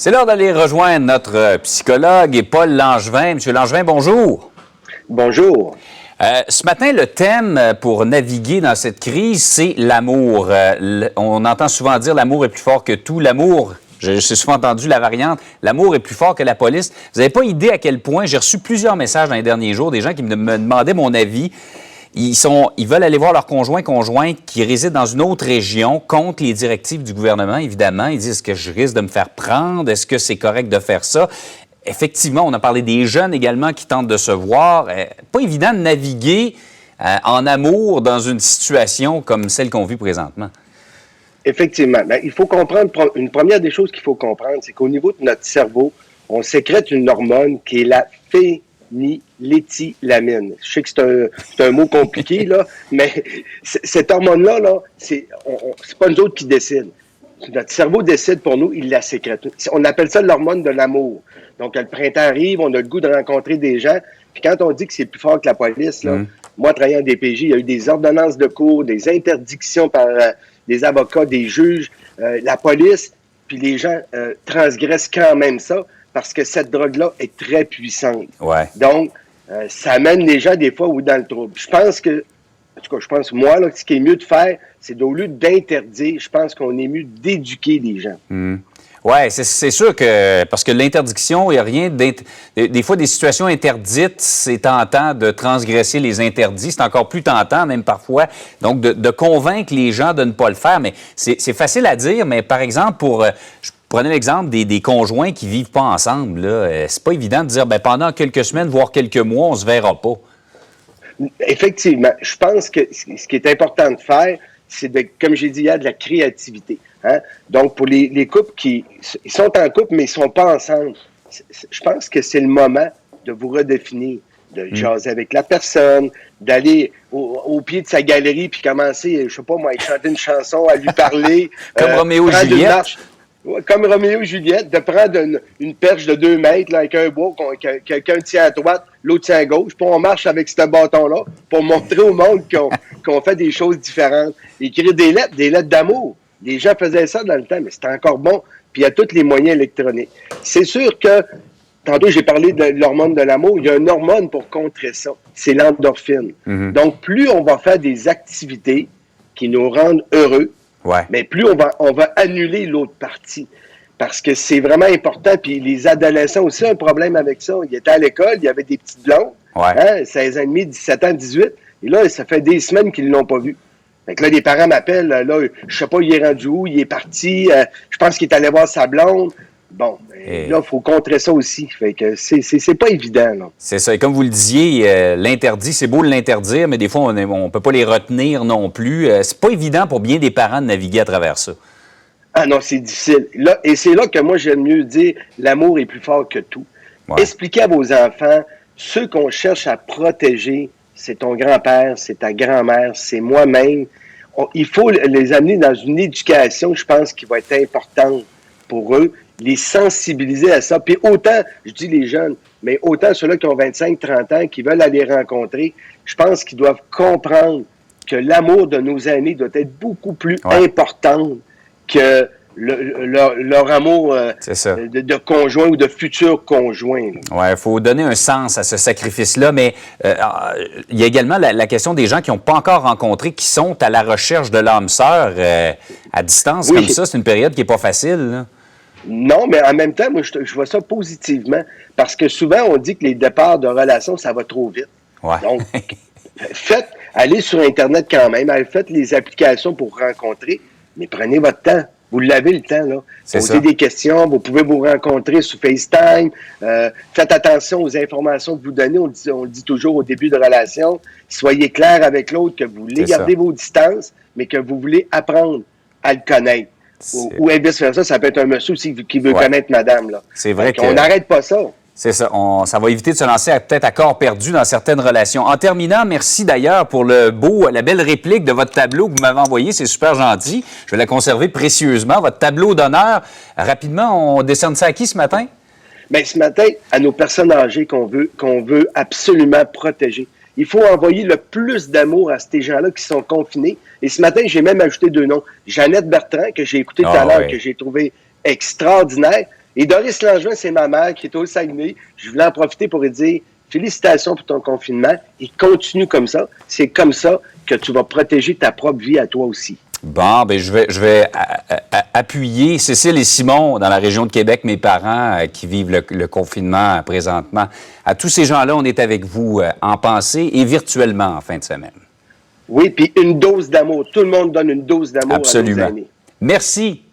C'est l'heure d'aller rejoindre notre psychologue et Paul Langevin. Monsieur Langevin, bonjour. Bonjour. Ce matin, le thème pour naviguer dans cette crise, c'est l'amour. On entend souvent dire l'amour est plus fort que tout. L'amour, j'ai souvent entendu la variante, l'amour est plus fort que la police. Vous n'avez pas idée à quel point j'ai reçu plusieurs messages dans les derniers jours, des gens qui me demandaient mon avis. Ils veulent aller voir leur conjoint qui réside dans une autre région contre les directives du gouvernement, évidemment. Ils disent, est-ce que je risque de me faire prendre? Est-ce que c'est correct de faire ça? Effectivement, on a parlé des jeunes également qui tentent de se voir. Pas évident de naviguer en amour dans une situation comme celle qu'on vit présentement. Effectivement. Il faut comprendre, une première des choses qu'il faut comprendre, c'est qu'au niveau de notre cerveau, on sécrète une hormone qui est la phényléthylamine. Je sais que c'est un mot compliqué, là, mais cette hormone-là, c'est pas nous autres qui décident. Notre cerveau décide pour nous, il la sécrète. On appelle ça l'hormone de l'amour. Donc, le printemps arrive, on a le goût de rencontrer des gens. Puis quand on dit que c'est plus fort que la police, là, moi, travaillant en DPJ, il y a eu des ordonnances de cours, des interdictions par des avocats, des juges, la police, puis les gens transgressent quand même ça parce que cette drogue-là est très puissante. Ouais. Donc, ça amène les gens des fois dans le trouble. Je pense que, en tout cas, moi, là, ce qui est mieux de faire, c'est au lieu d'interdire, je pense qu'on est mieux d'éduquer les gens. Oui, c'est sûr que, parce que l'interdiction, il n'y a rien, des fois, des situations interdites, c'est tentant de transgresser les interdits, c'est encore plus tentant, même parfois, donc de convaincre les gens de ne pas le faire, mais c'est facile à dire, mais par exemple, je prenais l'exemple des conjoints qui ne vivent pas ensemble, là, c'est pas évident de dire, pendant quelques semaines, voire quelques mois, on ne se verra pas. Effectivement. Je pense que ce qui est important de faire, c'est, comme j'ai dit hier, de la créativité. Hein? Donc, pour les couples ils sont en couple, mais ils ne sont pas ensemble, je pense que c'est le moment de vous redéfinir, de jaser avec la personne, d'aller au pied de sa galerie puis commencer, je sais pas moi, à chanter une chanson, à lui parler. Comme Roméo et Juliette. Comme Roméo et Juliette, de prendre une perche de 2 mètres là, avec un bois, quelqu'un tient à droite, l'autre tient à gauche, puis on marche avec ce bâton-là pour montrer au monde qu'on fait des choses différentes. Écrire des lettres d'amour. Les gens faisaient ça dans le temps, mais c'était encore bon. Puis il y a tous les moyens électroniques. C'est sûr que, tantôt j'ai parlé de l'hormone de l'amour, il y a une hormone pour contrer ça. C'est l'endorphine. Donc, plus on va faire des activités qui nous rendent heureux, mais plus on va annuler l'autre partie. Parce que c'est vraiment important. Puis les adolescents aussi ont un problème avec ça. Ils étaient à l'école, il y avait des petites blondes, 16 ans et demi, 17 ans, 18. Et là, ça fait des semaines qu'ils ne l'ont pas vu. Fait que là, les parents m'appellent, là, je sais pas, il est rendu où, il est parti, je pense qu'il est allé voir sa blonde. Bon, là, il faut contrer ça aussi. Fait que c'est pas évident, là. C'est ça. Et comme vous le disiez, l'interdit, c'est beau de l'interdire, mais des fois, on peut pas les retenir non plus. C'est pas évident pour bien des parents de naviguer à travers ça. Ah non, c'est difficile. Là, et c'est là que moi, j'aime mieux dire, l'amour est plus fort que tout. Expliquez à vos enfants, ceux qu'on cherche à protéger, c'est ton grand-père, c'est ta grand-mère, c'est moi-même. Il faut les amener dans une éducation, je pense, qui va être importante pour eux, les sensibiliser à ça. Puis autant, je dis les jeunes, mais autant ceux-là qui ont 25, 30 ans, qui veulent aller rencontrer, je pense qu'ils doivent comprendre que l'amour de nos amis doit être beaucoup plus important que leur amour de conjoint ou de futur conjoint. Oui, il faut donner un sens à ce sacrifice-là, mais il y a également la question des gens qui n'ont pas encore rencontré, qui sont à la recherche de l'âme sœur à distance comme ça. C'est une période qui n'est pas facile, là. Non, mais en même temps, moi, je vois ça positivement, parce que souvent, on dit que les départs de relations, ça va trop vite. Donc, allez sur Internet quand même, faites les applications pour rencontrer, mais prenez votre temps. Vous l'avez le temps, là. Posez des questions, vous pouvez vous rencontrer sur FaceTime. Faites attention aux informations que vous donnez. On le dit toujours au début de relation. Soyez clair avec l'autre que vous voulez garder vos distances, mais que vous voulez apprendre à le connaître. Ou vice-versa, ça peut être un monsieur aussi qui veut connaître madame, là. C'est vrai qu'on n'arrête pas ça. C'est ça. Ça va éviter de se lancer peut-être à corps perdu dans certaines relations. En terminant, merci d'ailleurs pour la belle réplique de votre tableau que vous m'avez envoyé. C'est super gentil. Je vais la conserver précieusement. Votre tableau d'honneur. Rapidement, on décerne ça à qui ce matin? Bien, ce matin, à nos personnes âgées qu'on veut absolument protéger. Il faut envoyer le plus d'amour à ces gens-là qui sont confinés. Et ce matin, j'ai même ajouté 2 noms. Jeannette Bertrand, que j'ai écouté tout à l'heure, que j'ai trouvé extraordinaire. Et Doris Langevin, c'est ma mère qui est au Saguenay. Je voulais en profiter pour lui dire félicitations pour ton confinement et continue comme ça. C'est comme ça que tu vas protéger ta propre vie à toi aussi. Bon, ben je vais appuyer Cécile et Simon dans la région de Québec, mes parents qui vivent le confinement présentement. À tous ces gens-là, on est avec vous en pensée et virtuellement en fin de semaine. Oui, puis une dose d'amour. Tout le monde donne une dose d'amour à nos Absolument. aînés. Merci.